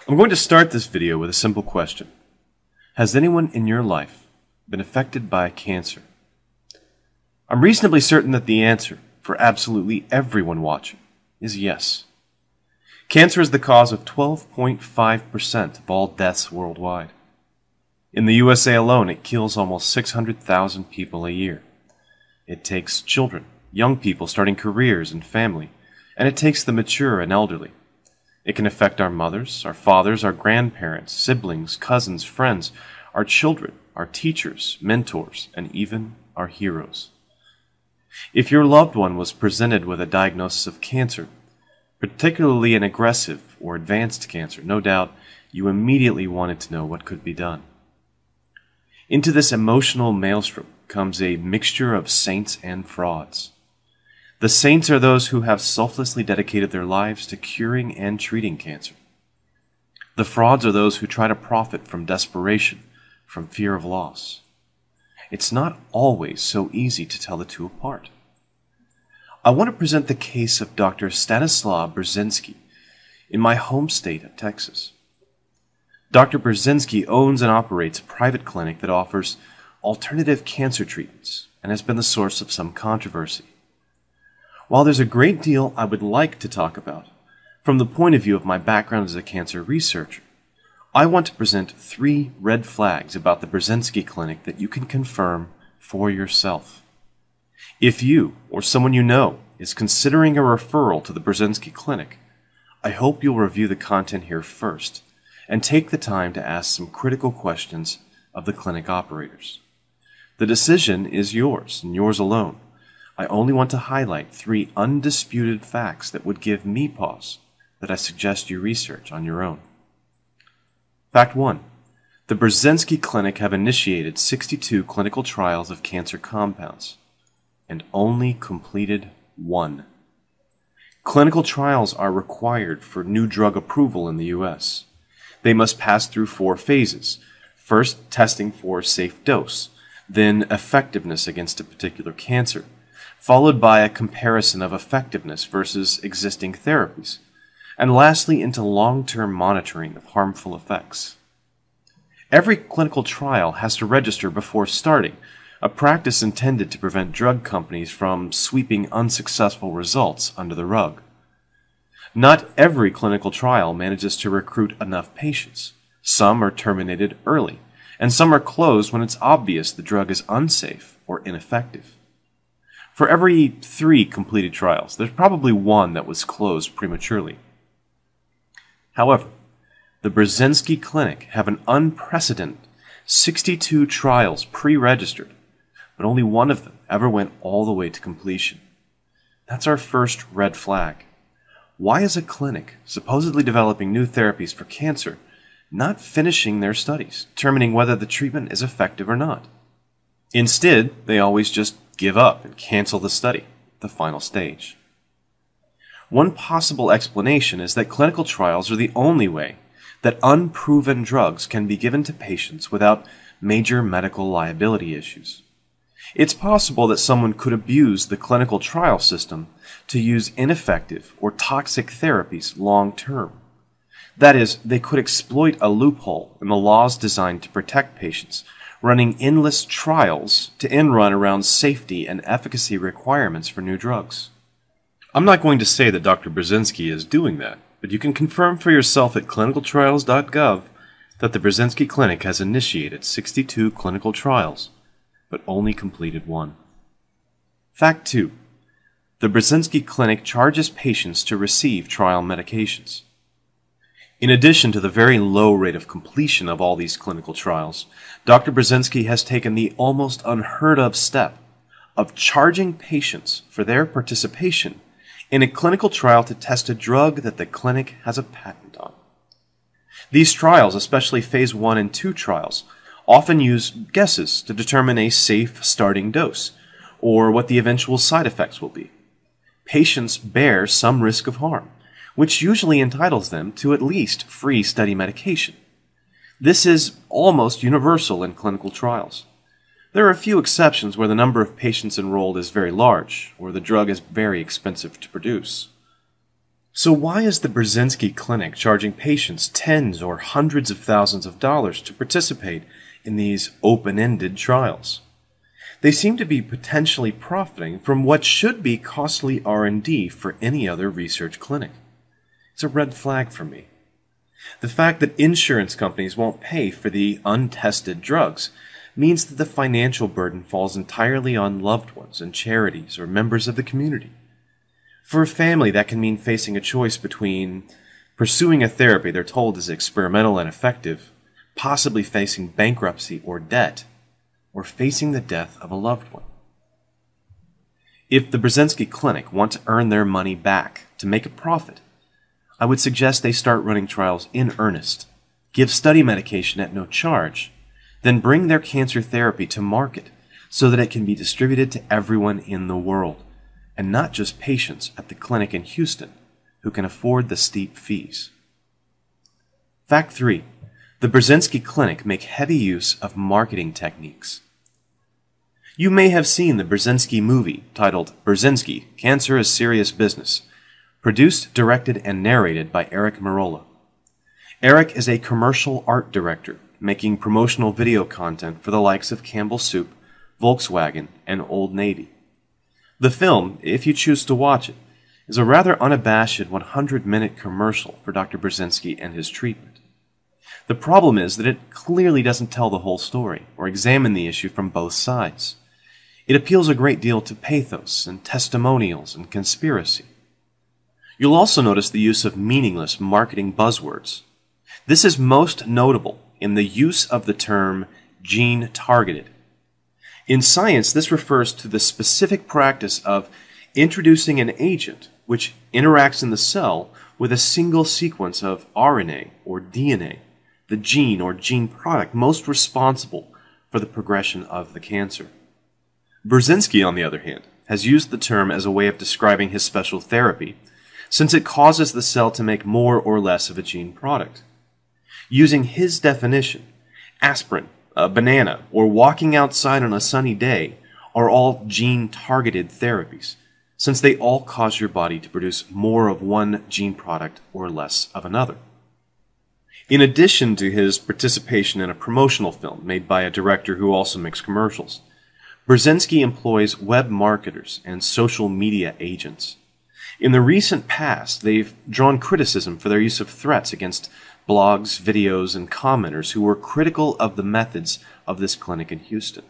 I'm going to start this video with a simple question. Has anyone in your life been affected by cancer? I'm reasonably certain that the answer, for absolutely everyone watching, is yes. Cancer is the cause of 12.5% of all deaths worldwide. In the USA alone, it kills almost 600,000 people a year. It takes children, young people starting careers and family, and it takes the mature and elderly. It can affect our mothers, our fathers, our grandparents, siblings, cousins, friends, our children, our teachers, mentors, and even our heroes. If your loved one was presented with a diagnosis of cancer, particularly an aggressive or advanced cancer, no doubt you immediately wanted to know what could be done. Into this emotional maelstrom comes a mixture of saints and frauds. The saints are those who have selflessly dedicated their lives to curing and treating cancer. The frauds are those who try to profit from desperation, from fear of loss. It's not always so easy to tell the two apart. I want to present the case of Dr. Stanislaw Burzynski in my home state of Texas. Dr. Burzynski owns and operates a private clinic that offers alternative cancer treatments and has been the source of some controversy. While there's a great deal I would like to talk about, from the point of view of my background as a cancer researcher, I want to present 3 red flags about the Burzynski Clinic that you can confirm for yourself. If you, or someone you know, is considering a referral to the Burzynski Clinic, I hope you'll review the content here first and take the time to ask some critical questions of the clinic operators. The decision is yours, and yours alone. I only want to highlight 3 undisputed facts that would give me pause that I suggest you research on your own. Fact 1. The Burzynski Clinic have initiated 62 clinical trials of cancer compounds and only completed 1. Clinical trials are required for new drug approval in the U.S. They must pass through 4 phases. First, testing for safe dose, then effectiveness against a particular cancer, followed by a comparison of effectiveness versus existing therapies, and lastly into long-term monitoring of harmful effects. Every clinical trial has to register before starting, a practice intended to prevent drug companies from sweeping unsuccessful results under the rug. Not every clinical trial manages to recruit enough patients. Some are terminated early, and some are closed when it's obvious the drug is unsafe or ineffective. For every 3 completed trials, there's probably 1 that was closed prematurely. However, the Burzynski Clinic have an unprecedented 62 trials pre-registered, but only 1 of them ever went all the way to completion. That's our first red flag. Why is a clinic supposedly developing new therapies for cancer not finishing their studies, determining whether the treatment is effective or not? Instead, they always just give up and cancel the study, the final stage. One possible explanation is that clinical trials are the only way that unproven drugs can be given to patients without major medical liability issues. It's possible that someone could abuse the clinical trial system to use ineffective or toxic therapies long term. That is, they could exploit a loophole in the laws designed to protect patients, running endless trials to end run around safety and efficacy requirements for new drugs. I'm not going to say that Dr. Burzynski is doing that, but you can confirm for yourself at clinicaltrials.gov that the Burzynski Clinic has initiated 62 clinical trials, but only completed 1. Fact 2. The Burzynski Clinic charges patients to receive trial medications. In addition to the very low rate of completion of all these clinical trials, Dr. Burzynski has taken the almost unheard of step of charging patients for their participation in a clinical trial to test a drug that the clinic has a patent on. These trials, especially phase 1 and 2 trials, often use guesses to determine a safe starting dose or what the eventual side effects will be. Patients bear some risk of harm, which usually entitles them to at least free study medication. This is almost universal in clinical trials. There are a few exceptions where the number of patients enrolled is very large, or the drug is very expensive to produce. So why is the Burzynski Clinic charging patients tens or hundreds of thousands of dollars to participate in these open-ended trials? They seem to be potentially profiting from what should be costly R&D for any other research clinic. It's a red flag for me. The fact that insurance companies won't pay for the untested drugs means that the financial burden falls entirely on loved ones and charities or members of the community. For a family, that can mean facing a choice between pursuing a therapy they're told is experimental and effective, possibly facing bankruptcy or debt, or facing the death of a loved one. If the Burzynski Clinic want to earn their money back to make a profit, I would suggest they start running trials in earnest, give study medication at no charge, then bring their cancer therapy to market so that it can be distributed to everyone in the world, and not just patients at the clinic in Houston who can afford the steep fees. Fact 3. The Burzynski Clinic make heavy use of marketing techniques. You may have seen the Burzynski movie titled Burzynski, Cancer is Serious Business, produced, directed, and narrated by Eric Merola. Eric is a commercial art director making promotional video content for the likes of Campbell Soup, Volkswagen, and Old Navy. The film, if you choose to watch it, is a rather unabashed 100-minute commercial for Dr. Burzynski and his treatment. The problem is that it clearly doesn't tell the whole story or examine the issue from both sides. It appeals a great deal to pathos and testimonials and conspiracy. You'll also notice the use of meaningless marketing buzzwords. This is most notable in the use of the term gene-targeted. In science, this refers to the specific practice of introducing an agent which interacts in the cell with a single sequence of RNA or DNA, the gene or gene product most responsible for the progression of the cancer. Burzynski, on the other hand, has used the term as a way of describing his special therapy, since it causes the cell to make more or less of a gene product. Using his definition, aspirin, a banana, or walking outside on a sunny day are all gene-targeted therapies, since they all cause your body to produce more of one gene product or less of another. In addition to his participation in a promotional film made by a director who also makes commercials, Burzynski employs web marketers and social media agents. In the recent past, they've drawn criticism for their use of threats against blogs, videos, and commenters who were critical of the methods of this clinic in Houston.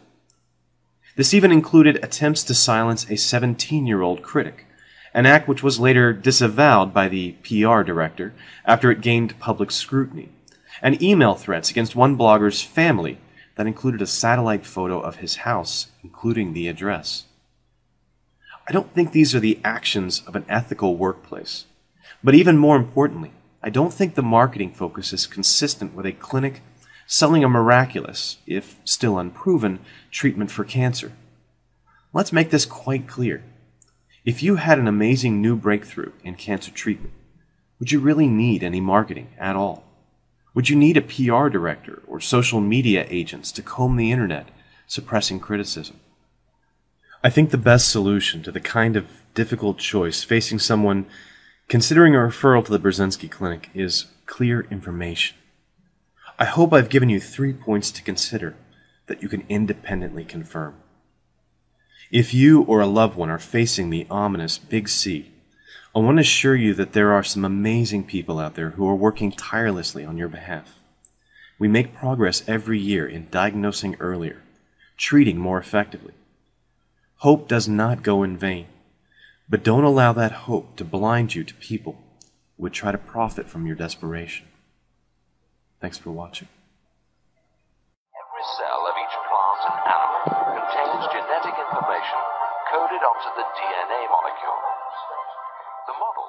This even included attempts to silence a 17-year-old critic, an act which was later disavowed by the PR director after it gained public scrutiny, and email threats against one blogger's family that included a satellite photo of his house, including the address. I don't think these are the actions of an ethical workplace, but even more importantly, I don't think the marketing focus is consistent with a clinic selling a miraculous, if still unproven, treatment for cancer. Let's make this quite clear. If you had an amazing new breakthrough in cancer treatment, would you really need any marketing at all? Would you need a PR director or social media agents to comb the internet, suppressing criticism? I think the best solution to the kind of difficult choice facing someone considering a referral to the Burzynski Clinic is clear information. I hope I've given you 3 points to consider that you can independently confirm. If you or a loved one are facing the ominous Big C, I want to assure you that there are some amazing people out there who are working tirelessly on your behalf. We make progress every year in diagnosing earlier, treating more effectively. Hope does not go in vain, but don't allow that hope to blind you to people who would try to profit from your desperation. Thanks for watching. Every cell of each plant and animal contains genetic information coded onto the DNA molecule. The model